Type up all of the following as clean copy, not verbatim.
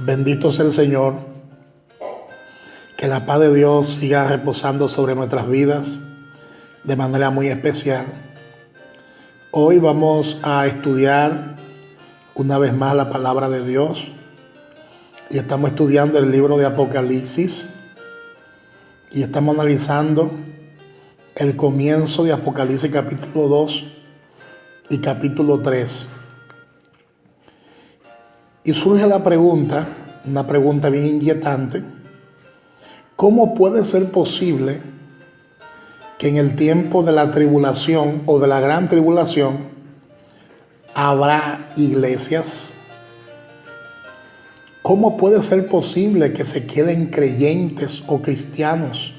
Bendito sea el Señor. Que la paz de Dios siga reposando sobre nuestras vidas de manera muy especial. Hoy vamos a estudiar una vez más la palabra de Dios y estamos estudiando el libro de Apocalipsis y estamos analizando el comienzo de Apocalipsis capítulo 2 y capítulo 3. Y surge la pregunta, una pregunta bien inquietante: ¿cómo puede ser posible que en el tiempo de la tribulación o de la gran tribulación habrá iglesias? ¿Cómo puede ser posible que se queden creyentes o cristianos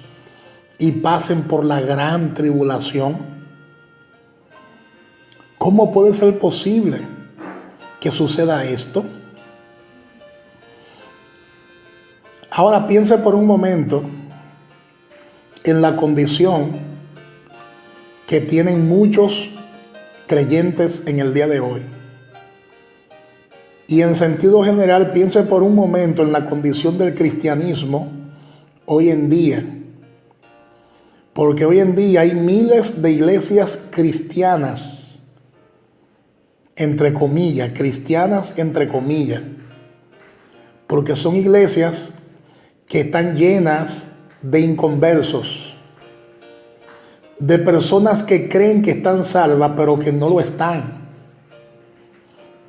y pasen por la gran tribulación? ¿Cómo puede ser posible que suceda esto? Ahora piense por un momento en la condición que tienen muchos creyentes en el día de hoy. Y en sentido general, piense por un momento en la condición del cristianismo hoy en día. Porque hoy en día hay miles de iglesias cristianas, entre comillas, cristianas entre comillas, porque son iglesias que están llenas de inconversos, de personas que creen que están salvas pero que no lo están,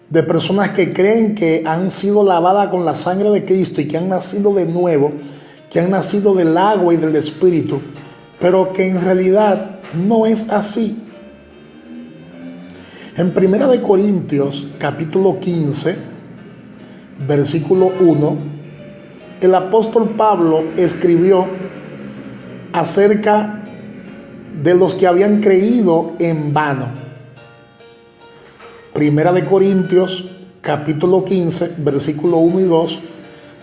de personas que creen que han sido lavadas con la sangre de Cristo y que han nacido de nuevo, que han nacido del agua y del Espíritu, pero que en realidad no es así. En 1 Corintios capítulo 15, versículo 1, el apóstol Pablo escribió acerca de los que habían creído en vano. 1 Corintios capítulo 15, versículo 1 y 2,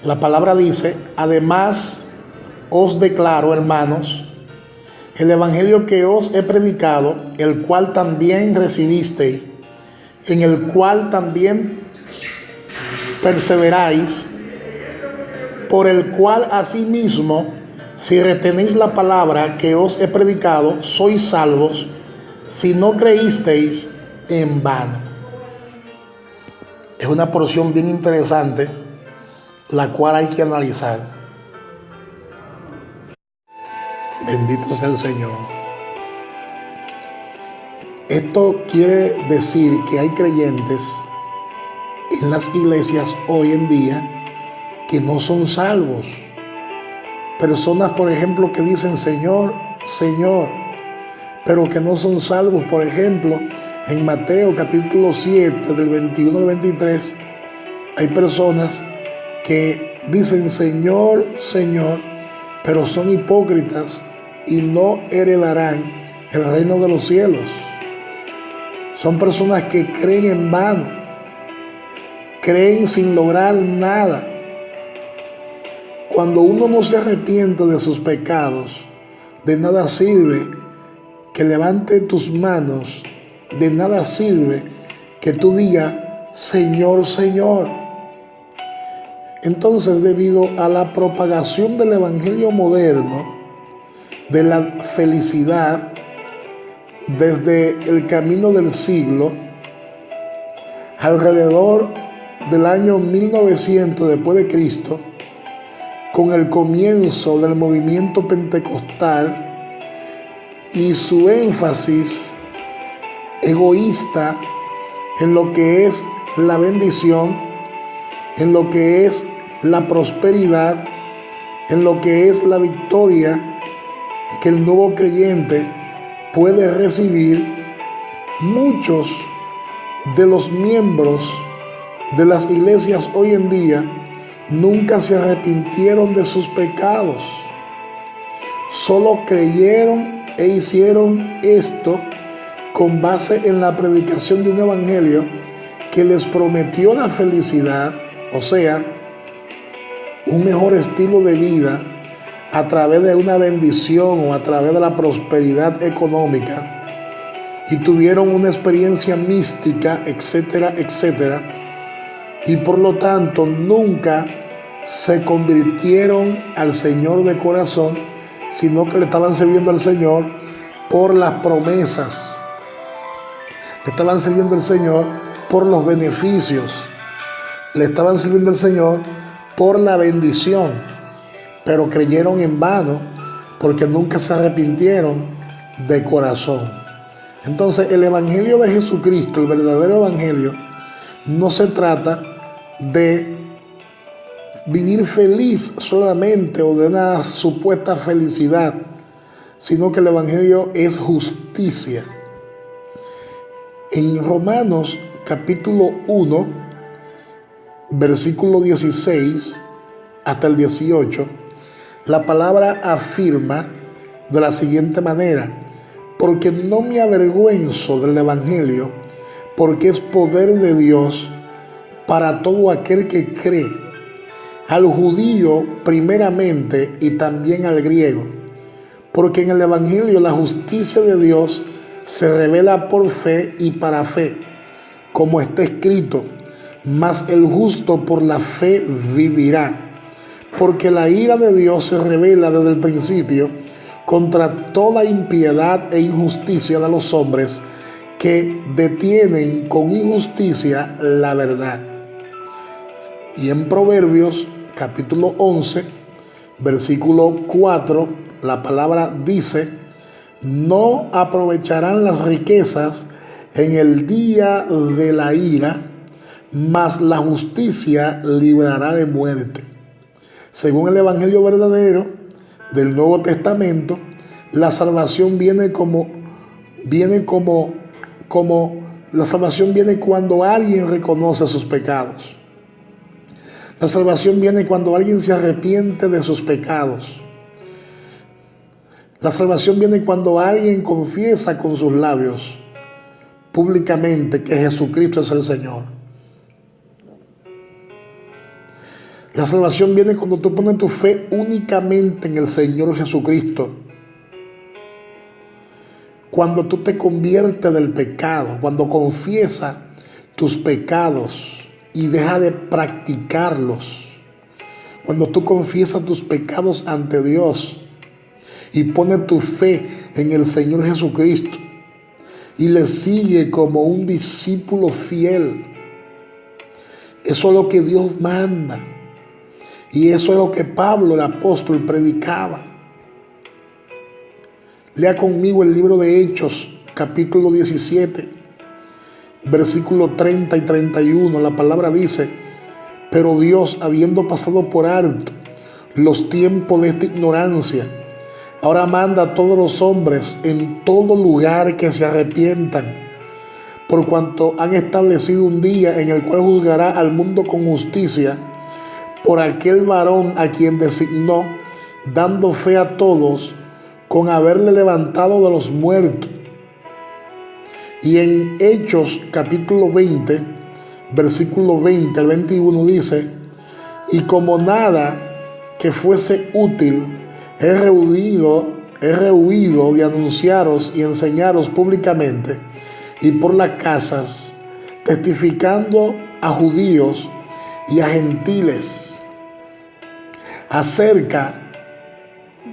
la palabra dice: además os declaro, hermanos, el evangelio que os he predicado, el cual también recibisteis, en el cual también perseveráis, por el cual asimismo, si retenéis la palabra que os he predicado, sois salvos, si no creísteis en vano. Es una porción bien interesante, la cual hay que analizar. Bendito sea el Señor. Esto quiere decir que hay creyentes en las iglesias hoy en día que no son salvos. Personas, por ejemplo, que dicen Señor, Señor, pero que no son salvos. Por ejemplo, en Mateo capítulo 7, del 21 al 23, hay personas que dicen Señor, Señor, pero son hipócritas y no heredarán el reino de los cielos. Son personas que creen en vano, creen sin lograr nada. Cuando uno no se arrepiente de sus pecados, de nada sirve que levante tus manos, de nada sirve que tú digas Señor, Señor. Entonces, debido a la propagación del evangelio moderno, de la felicidad desde el camino del siglo, alrededor del año 1900 después de Cristo, con el comienzo del movimiento pentecostal y su énfasis egoísta en lo que es la bendición, en lo que es la prosperidad, en lo que es la victoria que el nuevo creyente puede recibir, muchos de los miembros de las iglesias hoy en día nunca se arrepintieron de sus pecados. Solo creyeron e hicieron esto con base en la predicación de un evangelio que les prometió la felicidad, o sea, un mejor estilo de vida a través de una bendición o a través de la prosperidad económica, y tuvieron una experiencia mística, etcétera, etcétera, y por lo tanto nunca se convirtieron al Señor de corazón, sino que le estaban sirviendo al Señor por las promesas, le estaban sirviendo al Señor por los beneficios, le estaban sirviendo al Señor por la bendición, pero creyeron en vano porque nunca se arrepintieron de corazón. Entonces el Evangelio de Jesucristo, el verdadero Evangelio, no se trata de vivir feliz solamente o de una supuesta felicidad, sino que el Evangelio es justicia. En Romanos capítulo 1, versículo 16 hasta el 18, la palabra afirma de la siguiente manera: porque no me avergüenzo del Evangelio, porque es poder de Dios para todo aquel que cree, al judío primeramente y también al griego, porque en el Evangelio la justicia de Dios se revela por fe y para fe, como está escrito: mas el justo por la fe vivirá. Porque la ira de Dios se revela desde el principio contra toda impiedad e injusticia de los hombres que detienen con injusticia la verdad. Y en Proverbios capítulo 11, versículo 4, la palabra dice: no aprovecharán las riquezas en el día de la ira, mas la justicia librará de muerte. Según el Evangelio verdadero del Nuevo Testamento, la salvación viene la salvación viene cuando alguien reconoce sus pecados. La salvación viene cuando alguien se arrepiente de sus pecados. La salvación viene cuando alguien confiesa con sus labios públicamente que Jesucristo es el Señor. La salvación viene cuando tú pones tu fe únicamente en el Señor Jesucristo. Cuando tú te conviertes del pecado, cuando confiesas tus pecados y dejas de practicarlos. Cuando tú confiesas tus pecados ante Dios y pones tu fe en el Señor Jesucristo y le sigue como un discípulo fiel. Eso es lo que Dios manda. Y eso es lo que Pablo, el apóstol, predicaba. Lea conmigo el libro de Hechos, capítulo 17, versículos 30 y 31. La palabra dice: pero Dios, habiendo pasado por alto los tiempos de esta ignorancia, ahora manda a todos los hombres en todo lugar que se arrepientan, por cuanto han establecido un día en el cual juzgará al mundo con justicia por aquel varón a quien designó, dando fe a todos con haberle levantado de los muertos. Y en Hechos capítulo 20, versículo 20 al 21 dice: y como nada que fuese útil he rehuido de anunciaros y enseñaros públicamente y por las casas, testificando a judíos y a gentiles acerca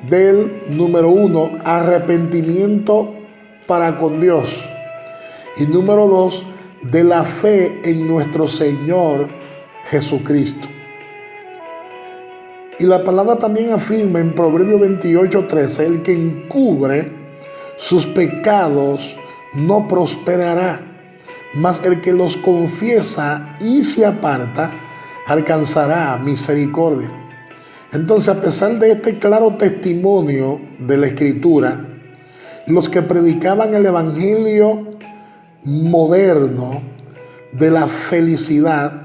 del, número 1, arrepentimiento para con Dios, y número 2, de la fe en nuestro Señor Jesucristo. Y la palabra también afirma en Proverbios 28:13: el que encubre sus pecados no prosperará, mas el que los confiesa y se aparta alcanzará misericordia. Entonces, a pesar de este claro testimonio de la Escritura, los que predicaban el Evangelio moderno de la felicidad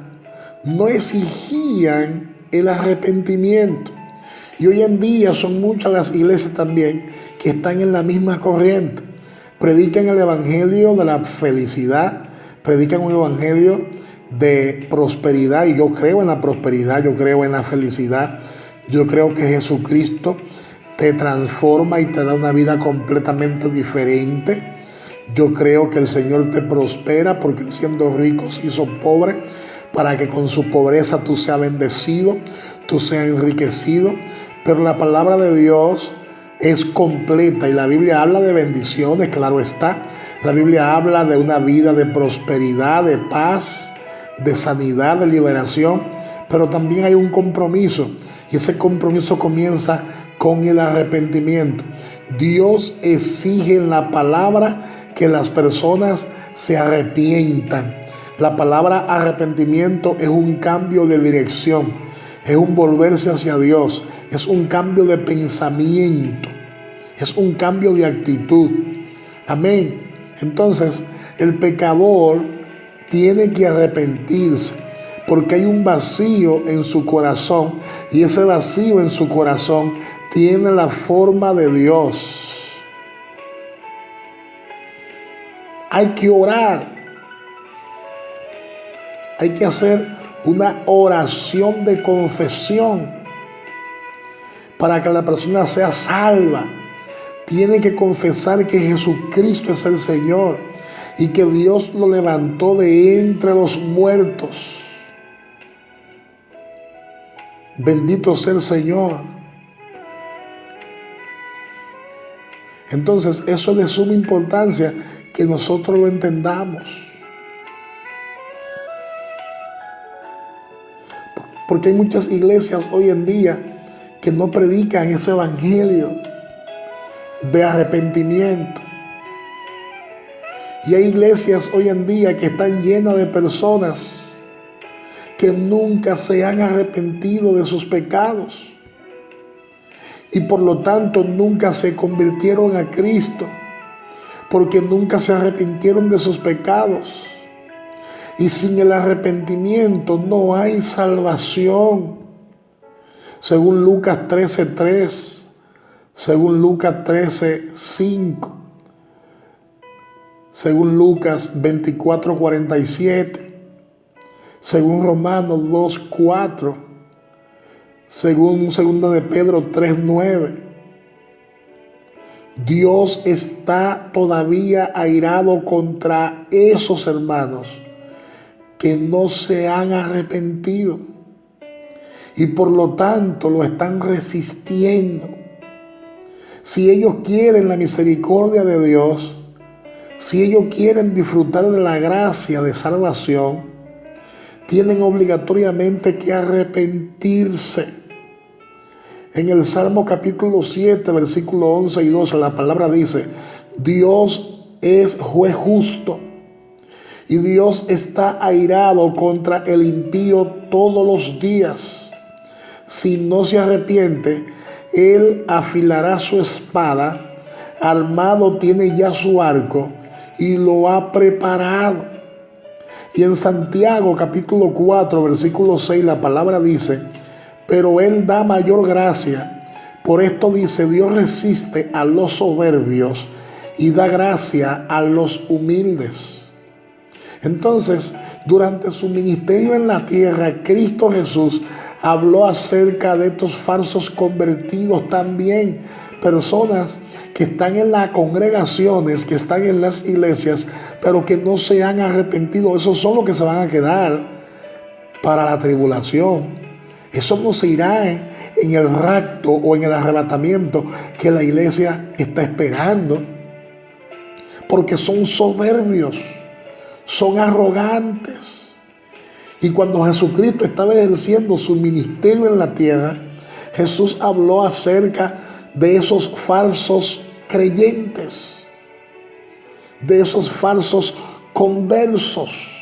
no exigían el arrepentimiento. Y hoy en día son muchas las iglesias también que están en la misma corriente. Predican el Evangelio de la felicidad, predican un Evangelio de prosperidad, y yo creo en la prosperidad, yo creo en la felicidad. Yo creo que Jesucristo te transforma y te da una vida completamente diferente. Yo creo que el Señor te prospera porque siendo rico se hizo pobre para que con su pobreza tú seas bendecido, tú seas enriquecido. Pero la palabra de Dios es completa y la Biblia habla de bendiciones, claro está. La Biblia habla de una vida de prosperidad, de paz, de sanidad, de liberación, pero también hay un compromiso y ese compromiso comienza con el arrepentimiento. Dios exige en la palabra que las personas se arrepientan. La palabra arrepentimiento es un cambio de dirección, es un volverse hacia Dios, es un cambio de pensamiento, es un cambio de actitud. Amén. Entonces, el pecador tiene que arrepentirse porque hay un vacío en su corazón y ese vacío en su corazón tiene la forma de Dios. Hay que orar. Hay que hacer una oración de confesión para que la persona sea salva. Tiene que confesar que Jesucristo es el Señor y que Dios lo levantó de entre los muertos. Bendito sea el Señor. Entonces, eso es de suma importancia que nosotros lo entendamos. Porque hay muchas iglesias hoy en día que no predican ese evangelio de arrepentimiento. Y hay iglesias hoy en día que están llenas de personas que nunca se han arrepentido de sus pecados y por lo tanto nunca se convirtieron a Cristo, porque nunca se arrepintieron de sus pecados. Y sin el arrepentimiento no hay salvación. Según Lucas 13:3, según Lucas 13:5, según Lucas 24:47, según Romanos 2:4, según 2 de Pedro 3:9. Dios está todavía airado contra esos hermanos que no se han arrepentido y por lo tanto lo están resistiendo. Si ellos quieren la misericordia de Dios, si ellos quieren disfrutar de la gracia de salvación, tienen obligatoriamente que arrepentirse. En el Salmo capítulo 7, versículo 11 y 12, la palabra dice: Dios es juez justo y Dios está airado contra el impío todos los días. Si no se arrepiente, Él afilará su espada, armado tiene ya su arco y lo ha preparado. Y en Santiago capítulo 4, versículo 6, la palabra dice: pero Él da mayor gracia. Por esto dice: Dios resiste a los soberbios y da gracia a los humildes. Entonces, durante su ministerio en la tierra, Cristo Jesús habló acerca de estos falsos convertidos también. Personas que están en las congregaciones, que están en las iglesias, pero que no se han arrepentido. Esos son los que se van a quedar para la tribulación. Esos no se irán en el rapto o en el arrebatamiento que la iglesia está esperando. Porque son soberbios, son arrogantes. Y cuando Jesucristo estaba ejerciendo su ministerio en la tierra, Jesús habló acerca de esos falsos creyentes, de esos falsos conversos.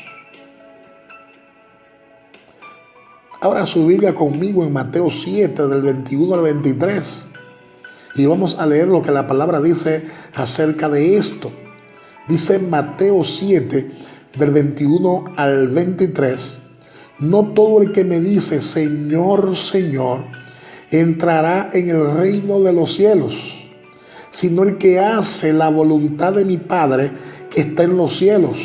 Ahora su Biblia conmigo en Mateo 7, del 21 al 23. Y vamos a leer lo que la palabra dice acerca de esto. Dice Mateo 7, del 21 al 23. No todo el que me dice Señor, Señor, entrará en el reino de los cielos, sino el que hace la voluntad de mi Padre que está en los cielos.